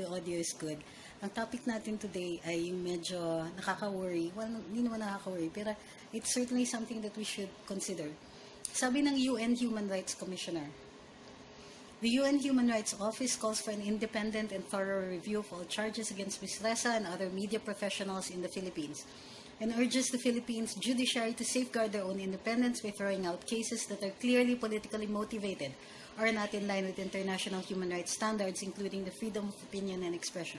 the audio is good. Ang topic natin today ay yung medyo nakaka-worry. Well, hindi naman nakaka-worry, pero it's certainly something that we should consider. Sabi ng UN Human Rights Commissioner, the UN Human Rights Office calls for an independent and thorough review of all charges against Ms. Ressa and other media professionals in the Philippines, and urges the Philippines judiciary to safeguard their own independence by throwing out cases that are clearly politically motivated or not in line with international human rights standards, including the freedom of opinion and expression.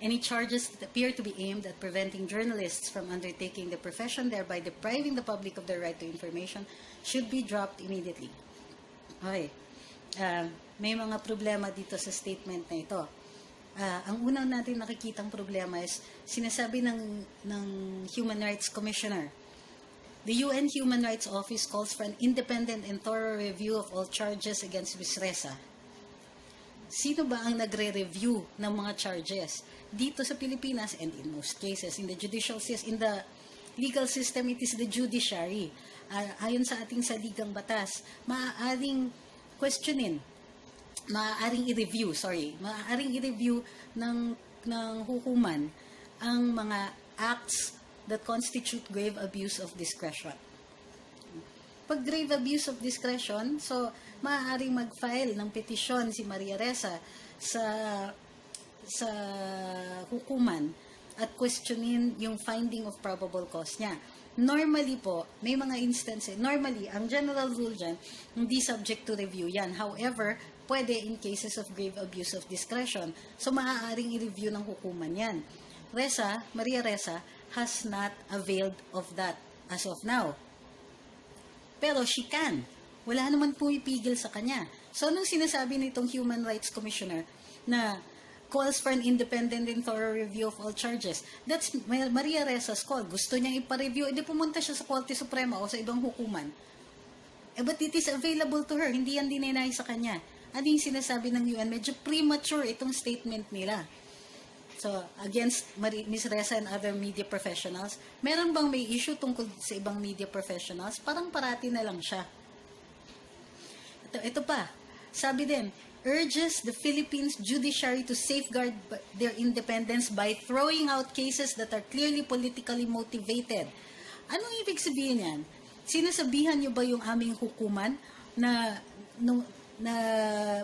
Any charges that appear to be aimed at preventing journalists from undertaking the profession, thereby depriving the public of their right to information, should be dropped immediately. Okay. May mga problema dito sa statement na ito. Ang unang natin nakikitang problema is sinasabi ng Human Rights Commissioner, the UN Human Rights Office calls for an independent and thorough review of all charges against Ms. Ressa. Sino ba ang nagre-review ng mga charges? Dito sa Pilipinas, and in most cases, in the legal system, it is the judiciary. Ayon sa ating saligang batas, maaaring questionin, maaaring i-review ng hukuman ang mga acts that constitute grave abuse of discretion. Pag grave abuse of discretion, so maaaring mag-file ng petisyon si Maria Ressa sa hukuman at questionin yung finding of probable cause niya. Normally po, may mga instances, normally, ang general rule dyan, hindi subject to review yan. However, pwede in cases of grave abuse of discretion. So, maaaring i-review ng hukuman yan. Maria Ressa, has not availed of that as of now. Pero she can. Wala naman pumipigil sa kanya. So, anong sinasabi nitong Human Rights Commissioner na calls for an independent and thorough review of all charges? That's Maria Ressa's call. Gusto niyang ipa-review, edi pumunta siya sa Korte Suprema o sa ibang hukuman. But it is available to her. Hindi yan dinenay sa kanya. Ano yung sinasabi ng UN? Medyo premature itong statement nila. So, against Ms. Ressa and other media professionals, meron bang may issue tungkol sa ibang media professionals? Parang parati na lang siya. Ito pa, sabi din, urges the Philippines judiciary to safeguard their independence by throwing out cases that are clearly politically motivated. Anong ibig sabihin yan? Sinasabihan niyo ba yung aming hukuman na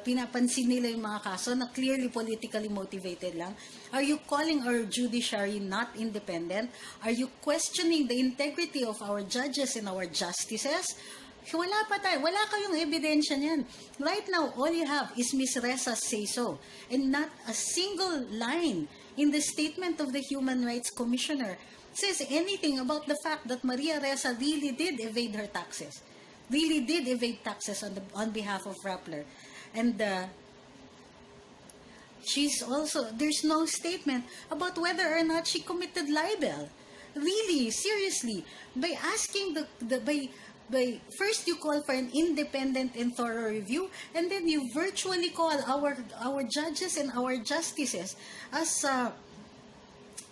pinapansin nila yung mga kaso na clearly politically motivated lang? Are you calling our judiciary not independent? Are you questioning the integrity of our judges and our justices? Wala pa tayo. Wala kayong ebidensya niyan. Right now, all you have is Ms. Ressa's say-so, and not a single line in the statement of the Human Rights Commissioner says anything about the fact that Maria Ressa really did evade her taxes. Really did evade taxes on behalf of Rappler. And there's no statement about whether or not she committed libel. Really, seriously, by asking first you call for an independent and thorough review, and then you virtually call our judges and our justices as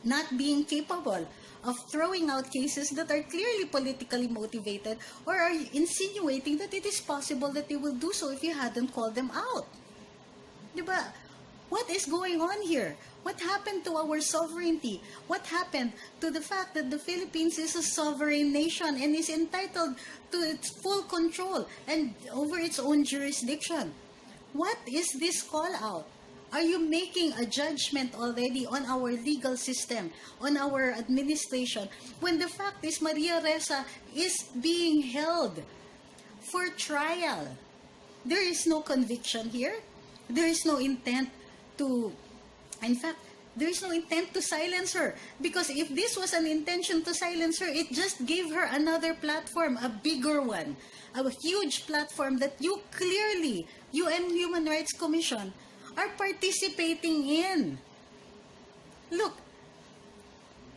not being capable of throwing out cases that are clearly politically motivated, or are you insinuating that it is possible that they will do so if you hadn't called them out? Diba? What is going on here? What happened to our sovereignty? What happened to the fact that the Philippines is a sovereign nation and is entitled to its full control and over its own jurisdiction? What is this call out? Are you making a judgment already on our legal system, on our administration, when the fact is Maria Ressa is being held for trial? There is no conviction here. There is no intent to, in fact, there is no intent to silence her. Because if this was an intention to silence her, it just gave her another platform, a bigger one, a huge platform that you clearly, UN Human Rights Commission, are participating in. Look,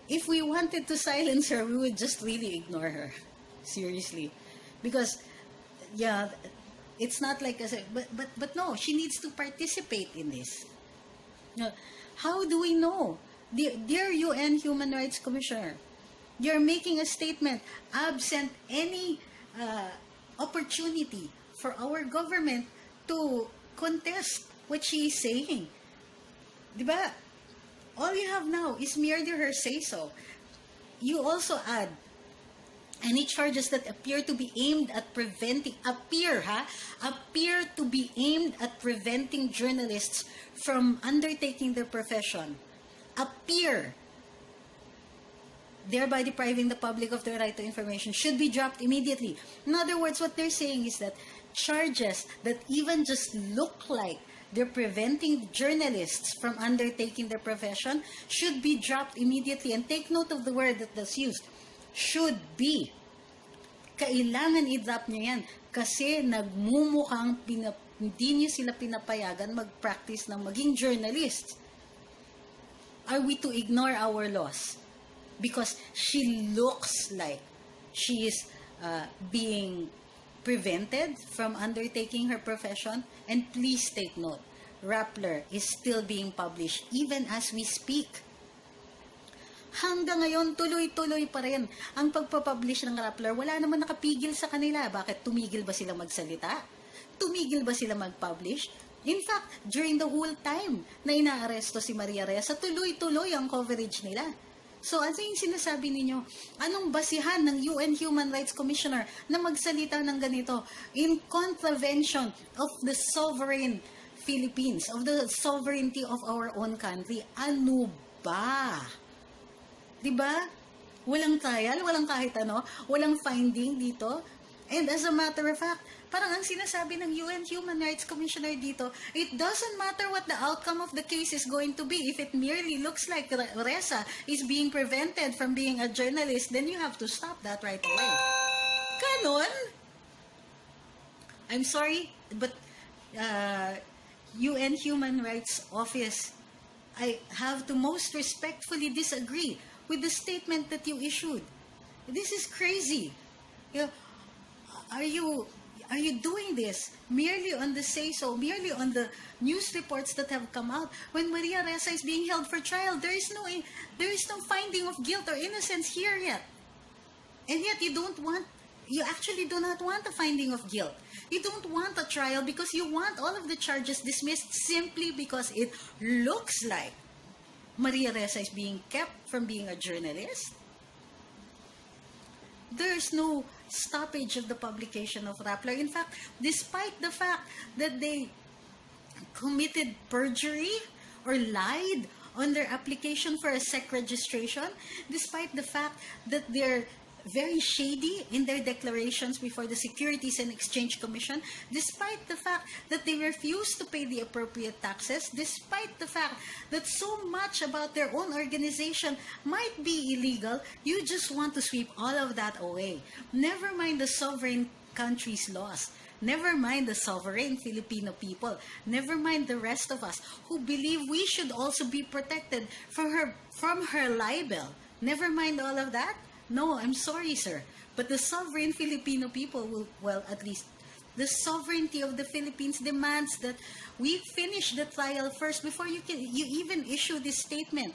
if we wanted to silence her, we would just really ignore her. Seriously. Because, yeah, it's not like, but no, she needs to participate in this. How do we know? Dear UN Human Rights Commissioner, you're making a statement absent any opportunity for our government to contest what she is saying. Diba? All you have now is merely her say-so. You also add any charges that appear to be aimed at preventing journalists from undertaking their profession. Appear, thereby depriving the public of their right to information, should be dropped immediately. In other words, what they're saying is that charges that even just look like they're preventing journalists from undertaking their profession should be dropped immediately. And take note of the word that was used. Should be. Kailangan i-drop niya yan. Kasi nagmumukhang hindi niyo sila pinapayagan mag-practice ng maging journalists. Are we to ignore our laws? Because she looks like she is being prevented from undertaking her profession. And please take note, Rappler is still being published even as we speak. Hanggang ngayon, tuloy-tuloy pa rin ang pagpapublish ng Rappler. Wala naman nakapigil sa kanila. Bakit? Tumigil ba sila magsalita? Tumigil ba sila mag-publish? In fact, during the whole time na inaaresto si Maria Ressa, tuloy-tuloy ang coverage nila. So, ano yung sinasabi ninyo? Anong basihan ng UN Human Rights Commissioner na magsalita ng ganito in contravention of the sovereign Philippines, of the sovereignty of our own country? Ano ba? Diba? Walang trial, walang kahit ano, walang finding dito. And as a matter of fact, parang ang sinasabi ng UN Human Rights Commissioner dito, it doesn't matter what the outcome of the case is going to be. If it merely looks like Ressa is being prevented from being a journalist, then you have to stop that right away. Ganon? I'm sorry, but UN Human Rights Office, I have to most respectfully disagree with the statement that you issued. This is crazy. You know, are you doing this merely on the say-so, merely on the news reports that have come out? When Maria Ressa is being held for trial, there is no finding of guilt or innocence here yet. And yet you actually do not want a finding of guilt. You don't want a trial because you want all of the charges dismissed simply because it looks like Maria Ressa is being kept from being a journalist. There's no stoppage of the publication of Rappler. In fact, despite the fact that they committed perjury or lied on their application for a SEC registration, despite the fact that they're very shady in their declarations before the Securities and Exchange Commission, despite the fact that they refuse to pay the appropriate taxes, despite the fact that so much about their own organization might be illegal, you just want to sweep all of that away. Never mind the sovereign country's laws. Never mind the sovereign Filipino people. Never mind the rest of us who believe we should also be protected from her libel. Never mind all of that. No, I'm sorry, sir. But the sovereign Filipino people will, well, at least the sovereignty of the Philippines demands that we finish the trial first before you even issue this statement.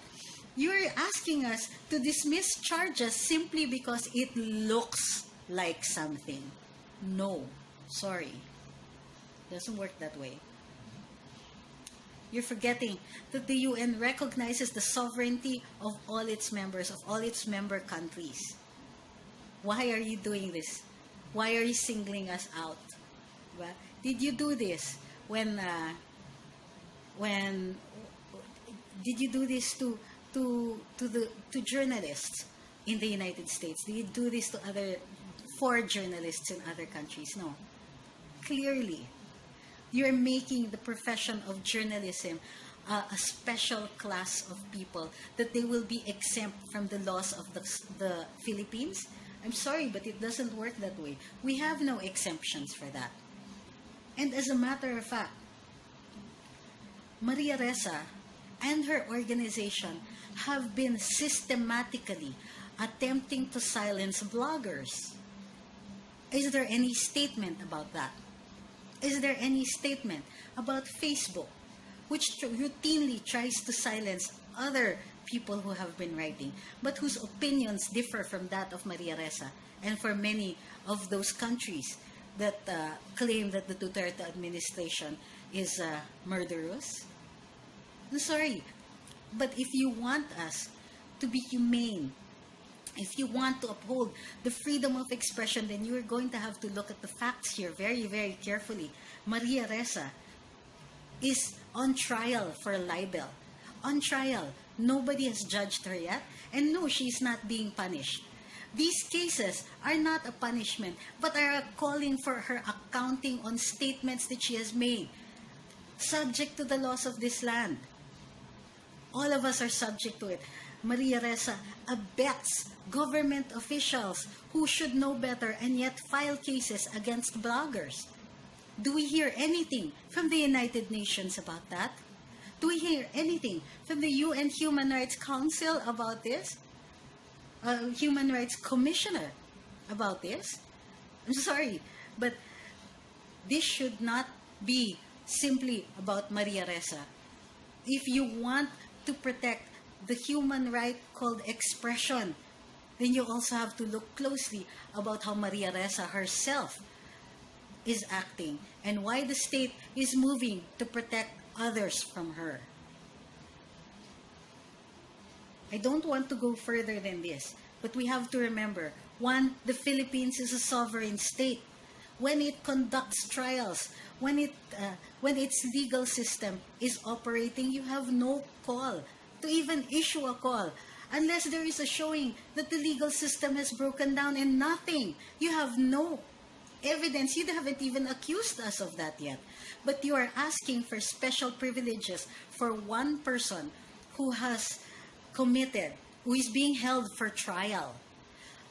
You're asking us to dismiss charges simply because it looks like something. No, sorry. Doesn't work that way. You're forgetting that the UN recognizes the sovereignty of all its members, of all its member countries. Why are you doing this? Why are you singling us out? Well, did you do this when did you do this to journalists in the United States? Did you do this for journalists in other countries? No. Clearly, you're making the profession of journalism a special class of people, that they will be exempt from the laws of the Philippines. I'm sorry, but it doesn't work that way. We have no exemptions for that. And as a matter of fact, Maria Ressa and her organization have been systematically attempting to silence bloggers. Is there any statement about that? Is there any statement about Facebook, which routinely tries to silence other people who have been writing, but whose opinions differ from that of Maria Ressa and for many of those countries that claim that the Duterte administration is murderous? I'm sorry, But if you want us to be humane, if you want to uphold the freedom of expression, then you're going to have to look at the facts here very, very carefully. Maria Ressa is on trial for libel. On trial. Nobody has judged her yet. And no, she's not being punished. These cases are not a punishment, but are calling for her accounting on statements that she has made, subject to the laws of this land. All of us are subject to it. Maria Ressa abets government officials who should know better and yet file cases against bloggers. Do we hear anything from the United Nations about that? Do we hear anything from the UN Human Rights Council about this? Human Rights Commissioner about this? I'm sorry, but this should not be simply about Maria Ressa. If you want to protect the human right called expression, then you also have to look closely about how Maria Ressa herself is acting and why the state is moving to protect others from her. I don't want to go further than this, but we have to remember, one, the Philippines is a sovereign state. When it conducts trials, when its legal system is operating, you have no call to even issue a call unless there is a showing that the legal system has broken down, and nothing. You have no evidence. You haven't even accused us of that yet. But you are asking for special privileges for one person who has committed, who is being held for trial.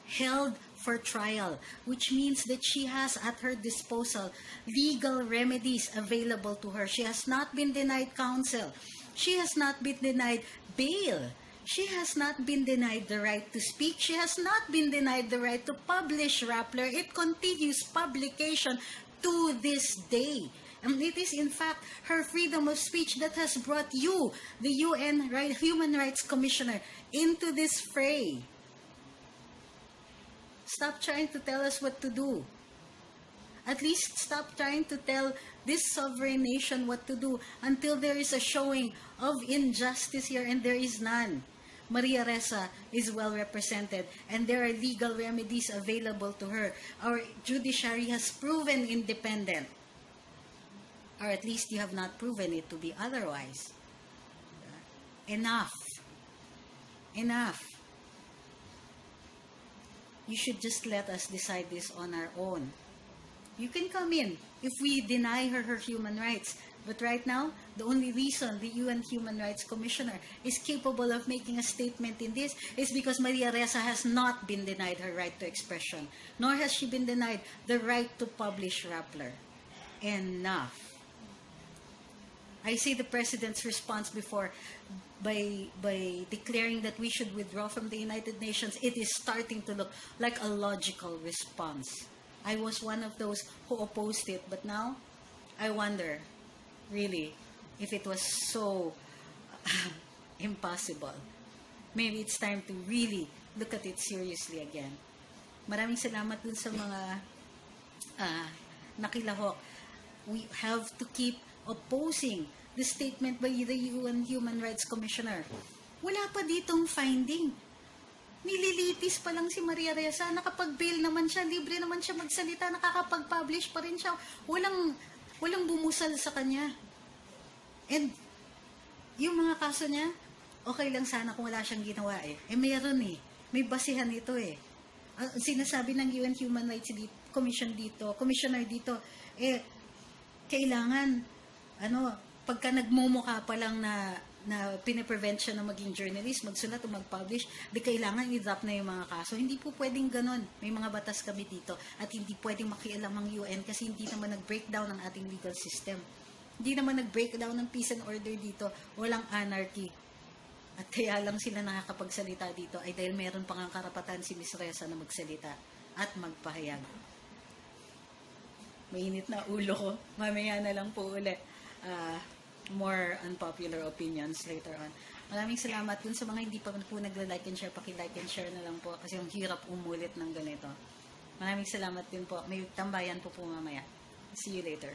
Held for trial, which means that she has at her disposal legal remedies available to her. She has not been denied counsel. She has not been denied bail. She has not been denied the right to speak. She has not been denied the right to publish Rappler. It continues publication to this day. And it is, in fact, her freedom of speech that has brought you, the UN Human Rights Commissioner, into this fray. Stop trying to tell us what to do. At least stop trying to tell this sovereign nation what to do until there is a showing of injustice here, and there is none. Maria Ressa is well represented, and there are legal remedies available to her. Our judiciary has proven independent. Or at least you have not proven it to be otherwise. Enough. Enough. You should just let us decide this on our own. You can come in if we deny her human rights. But right now, the only reason the UN Human Rights Commissioner is capable of making a statement in this is because Maria Ressa has not been denied her right to expression, nor has she been denied the right to publish Rappler. Enough. I see the President's response before by declaring that we should withdraw from the United Nations. It is starting to look like a logical response. I was one of those who opposed it, but now I wonder, really, if it was so impossible. Maybe it's time to really look at it seriously again. Maraming salamat dun sa mga nakilahok. We have to keep opposing the statement by the UN Human Rights Commissioner. Wala pa ditong finding. Nililitis pa lang si Maria Ressa, nakapag-bail naman siya, libre naman siya magsalita, nakakapag-publish pa rin siya. Walang bumusal sa kanya. And yung mga kaso niya, okay lang sana kung wala siyang ginawa eh. Meron eh. May basihan ito eh. Sinasabi ng UN Human Rights Commissioner dito, kailangan, pagka nagmumukha pa lang na pinaprevent siya na maging journalist, magsulat o mag-publish, di kailangan i-drop na yung mga kaso. Hindi po pwedeng ganon. May mga batas kami dito at hindi pwedeng makialam ang UN kasi hindi naman nag-breakdown ang ating legal system. Hindi naman nag-breakdown ng peace and order dito. Walang anarchy. At kaya lang sila nakakapagsalita dito ay dahil meron pang ang karapatan si Ms. Ressa na magsalita at magpahayag. Mainit na ulo ko. Mamaya na lang po ulit. More unpopular opinions later on. Maraming salamat dun sa mga hindi pa po nagla-like and share. Paki-like and share na lang po kasi ang hirap umulit ng ganito. Maraming salamat din po. May tambayan po mamaya. See you later.